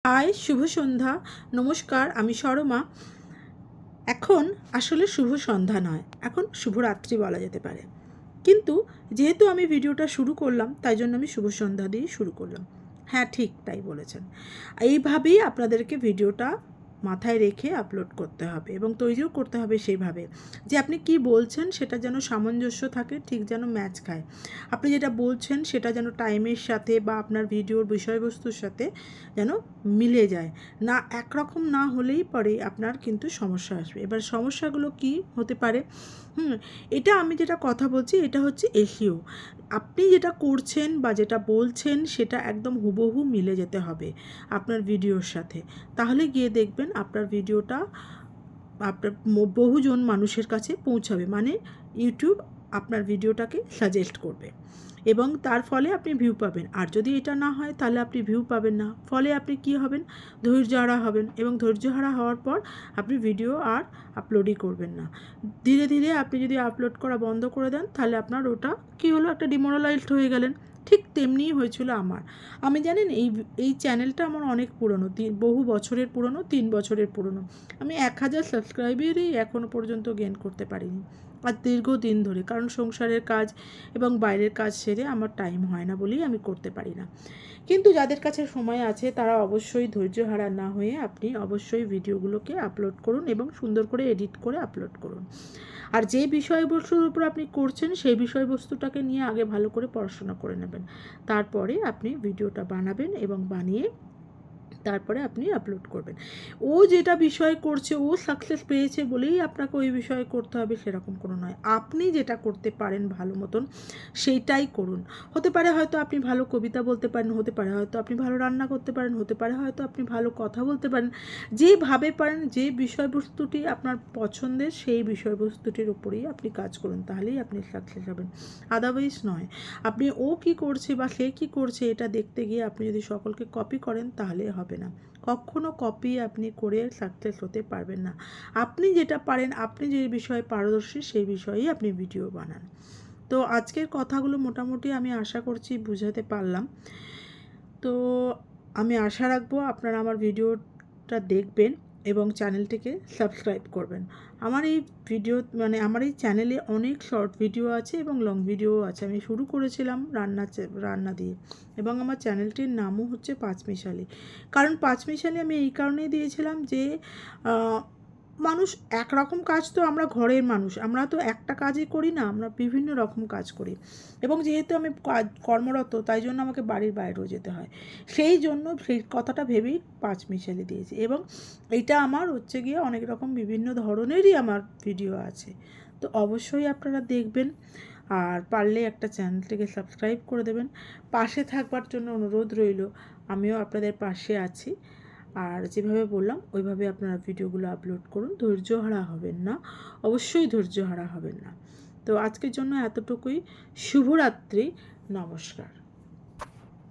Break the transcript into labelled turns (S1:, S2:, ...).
S1: High, শুভ সন্ধ্যা। নমস্কার, আমি সরমা। এখন আসলে শুভ সন্ধ্যা নয়, এখন শুভরাত্রি বলা যেতে পারে। কিন্তু যেহেতু আমি ভিডিওটা শুরু করলাম, তাই জন্য আমি শুভ সন্ধ্যা দিয়েই শুরু করলাম। হ্যাঁ, ঠিক তাই বলেছেন। এইভাবেই আপনাদেরকে ভিডিওটা মাথায় রেখে আপলোড করতে হবে এবং তৈরিও করতে হবে সেইভাবে যে আপনি কি বলছেন সেটা যেন সামঞ্জস্য থাকে, ঠিক যেন ম্যাচ খায়। আপনি যেটা বলছেন সেটা যেন টাইমের সাথে বা আপনার ভিডিওর বিষয়বস্তুর সাথে যেন মিলে যায়। না, একরকম না হলেই পরে আপনার কিন্তু সমস্যা আসবে। এবার সমস্যাগুলো কি হতে পারে? এটা আমি যেটা কথা বলছি এটা হচ্ছে এসইও। আপনি যেটা করছেন বা যেটা বলছেন সেটা একদম হুবহু মিলে যেতে হবে আপনার ভিডিওর সাথে। তাহলে গিয়ে দেখবেন আপনার ভিডিওটা আপনার বহুজন মানুষের কাছে পৌঁছাবে, মানে ইউটিউব আপনার ভিডিওটাকে সাজেস্ট করবে এবং তার ফলে আপনি ভিউ পাবেন। আর যদি এটা না হয় তাহলে আপনি ভিউ পাবেন না, ফলে আপনি কি হবেন? ধৈর্যহারা হবেন এবং ধৈর্যহারা হওয়ার পর আপনি ভিডিও আর আপলোডই করবেন না। ধীরে ধীরে আপনি যদি আপলোড করা বন্ধ করে দেন তাহলে আপনার ওটা কী হলো, একটা ডিমোরালাইজড হয়ে গেলেন। ঠিক তেমনিই হয়েছিল আমার। আমি জানেন এই চ্যানেলটা আমার অনেক পুরনো, বহু বছরের পুরনো, 3 বছরের পুরনো। আমি 1000 সাবস্ক্রাইবারই এখনও পর্যন্ত গেইন করতে পারিনি, আর দীর্ঘদিন ধরে, কারণ সংসারের কাজ এবং বাইরের কাজ সেরে আমার টাইম হয় না বলেই আমি করতে পারি না। কিন্তু যাদের কাছে সময় আছে তারা অবশ্যই ধৈর্যহারা না হয়ে আপনি অবশ্যই ভিডিওগুলোকে আপলোড করুন এবং সুন্দর করে এডিট করে আপলোড করুন। আর যে বিষয়বস্তুর উপর আপনি করছেন সেই বিষয়বস্তুটাকে নিয়ে আগে ভালো করে পড়াশোনা করে নেবেন। তারপরে আপনি ভিডিওটা বানাবেন এবং বানিয়ে তারপরে আপনি আপলোড করবেন। ও যেটা বিষয় করছে, ও সাকসেস পেয়েছে বলেই আপনাকে ওই বিষয়ে করতে হবে সেরকম কোনো নয়। আপনি যেটা করতে পারেন ভালো মতন সেইটাই করুন। হতে পারে হয়তো আপনি ভালো কবিতা বলতে পারেন, হতে পারে হয়তো আপনি ভালো রান্না করতে পারেন, হতে পারে হয়তো আপনি ভালো কথা বলতে পারেন। যেভাবে পারেন, যে বিষয়বস্তুটি আপনার পছন্দের সেই বিষয়বস্তুটির উপরেই আপনি কাজ করুন, তাহলেই আপনি সাকসেস হবেন। আদারওয়াইজ নয়। আপনি ও কী করছে বা সে কী করছে এটা দেখতে গিয়ে আপনি যদি সকলকে কপি করেন তাহলে হবে না। কখনো কপি আপনি করে সাকসেস হতে পারবেন না। আপনি যেটা পারেন, আপনি যে বিষয়ে পারদর্শী সেই বিষয়েই আপনি ভিডিও বানান। তো আজকের কথাগুলো মোটামুটি আমি আশা করছি বুঝাতে পারলাম। তো আমি আশা রাখবো আপনারা আমার ভিডিওটা দেখবেন এবং চ্যানেলটিকে সাবস্ক্রাইব করবেন। আমার এই ভিডিও আমার এই চ্যানেলে অনেক শর্ট ভিডিও আছে এবং লং ভিডিও আছে। আমি শুরু করেছিলাম রান্না দিয়ে এবং আমার চ্যানেলটির নামও হচ্ছে পাঁচমিশালি। কারণ পাঁচমিশালি আমি এই কারণেই দিয়েছিলাম যে মানুষ একরকম কাজ, তো আমরা ঘরের মানুষ, আমরা তো একটা কাজই করি না, আমরা বিভিন্ন রকম কাজ করি এবং যেহেতু আমি কর্মরত তাই জন্য আমাকে বাড়ির বাইরেও যেতে হয়। সেই জন্য সেই কথাটা ভেবেই পাঁচমিশালি দিয়েছি এবং এইটা আমার হচ্ছে গিয়ে অনেক রকম বিভিন্ন ধরনেরই আমার ভিডিও আছে। তো অবশ্যই আপনারা দেখবেন, আর পারলে একটা চ্যানেলটিকে সাবস্ক্রাইব করে দেবেন। পাশে থাকবার জন্য অনুরোধ রইল, আমিও আপনাদের পাশে আছি। আর যেভাবে বললাম ওইভাবে আপনারা ভিডিওগুলো আপলোড করুন, ধৈর্যহারা হবেন না, অবশ্যই ধৈর্যহারা হবেন না। তো আজকের জন্য এতটুকুই। শুভরাত্রি, নমস্কার।